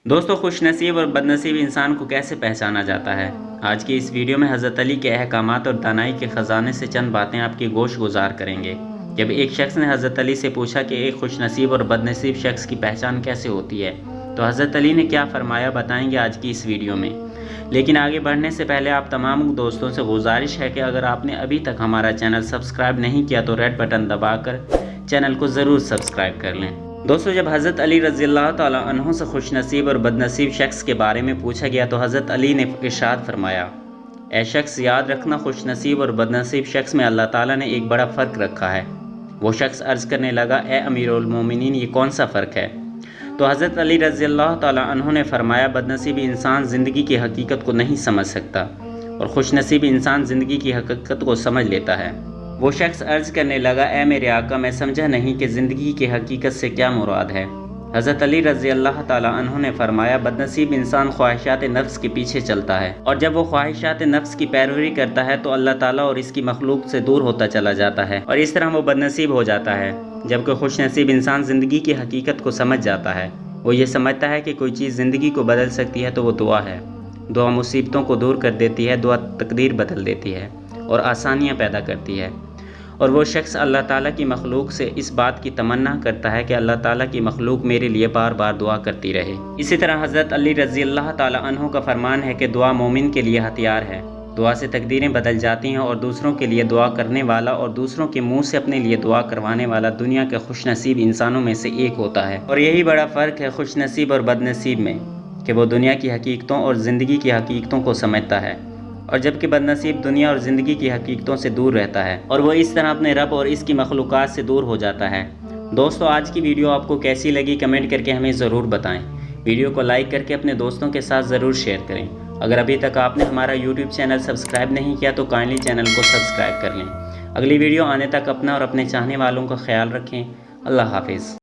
दोस्तों, खुश नसीब और बदनसीब इंसान को कैसे पहचाना जाता है। आज की इस वीडियो में हज़रत अली के अहकामात और दानाई के ख़जाने से चंद बातें आपकी गोश गुजार करेंगे। जब एक शख्स ने हज़रत अली से पूछा कि एक खुश नसीब और बदनसीब शख्स की पहचान कैसे होती है, तो हज़रत अली ने क्या फरमाया बताएंगे आज की इस वीडियो में। लेकिन आगे बढ़ने से पहले आप तमाम दोस्तों से गुजारिश है कि अगर आपने अभी तक हमारा चैनल सब्सक्राइब नहीं किया तो रेड बटन दबाकर चैनल को ज़रूर सब्सक्राइब कर लें। दोस्तों, जब हज़रत अली रज़ी अल्लाह ताला अन्हु से खुश नसीब और बदनसीब शख्स के बारे में पूछा गया तो हज़रत अली ने इरशाद फरमाया, ऐ शख्स याद रखना, खुश नसीब और बदनसीब शख्स में अल्लाह ताला ने एक बड़ा फ़र्क रखा है। वो शख्स अर्ज़ करने लगा, ए अमीरुल मोमिनीन, ये कौन सा फ़र्क है। तो हज़रत अली रज़ी अल्लाह ताला अन्हु ने फरमाया, बदनसीब इंसान ज़िंदगी की हकीकत को नहीं समझ सकता और खुश नसीब इंसान ज़िंदगी की हकीकत को समझ लेता है। वो शख्स अर्ज़ करने लगा, ए मेरे आका, मैं समझा नहीं कि ज़िंदगी की हकीकत से क्या मुराद है। हज़रत अली रज़ी अल्लाह ताला अन्हु ने फरमाया, बदनसीब इंसान ख्वाहिशात नफ्स के पीछे चलता है और जब वो ख्वाहिशात नफ्स की पैरवी करता है तो अल्लाह ताला और इसकी मखलूक से दूर होता चला जाता है और इस तरह वो बदनसीब हो जाता है। जबकि खुश नसीब इंसान ज़िंदगी की हकीकत को समझ जाता है। वो ये समझता है कि कोई चीज़ ज़िंदगी को बदल सकती है तो वो दुआ है। दुआ मुसीबतों को दूर कर देती है, दुआ तकदीर बदल देती है और आसानियाँ पैदा करती है। और वो शख्स अल्लाह ताला की मखलूक से इस बात की तमन्ना करता है कि अल्लाह ताला की मखलूक मेरे लिए बार बार दुआ करती रहे। इसी तरह हज़रत अली रज़ी अल्लाह ताला अन्हु का फरमान है कि दुआ मोमिन के लिए हथियार है। दुआ से तकदीरें बदल जाती हैं और दूसरों के लिए दुआ करने वाला और दूसरों के मुंह से अपने लिए दुआ करवाने वाला दुनिया के खुश नसीब इंसानों में से एक होता है। और यही बड़ा फ़र्क है खुश नसीब और बदनसीब में कि वो दुनिया की हकीकतों और ज़िंदगी की हकीकतों को समझता है और जबकि बदनसीब दुनिया और ज़िंदगी की हकीकतों से दूर रहता है और वो इस तरह अपने रब और इसकी मखलूक़ात से दूर हो जाता है। दोस्तों, आज की वीडियो आपको कैसी लगी कमेंट करके हमें ज़रूर बताएं। वीडियो को लाइक करके अपने दोस्तों के साथ ज़रूर शेयर करें। अगर अभी तक आपने हमारा यूट्यूब चैनल सब्सक्राइब नहीं किया तो काइंडली चैनल को सब्सक्राइब कर लें। अगली वीडियो आने तक अपना और अपने चाहने वालों का ख्याल रखें। अल्लाह हाफिज़।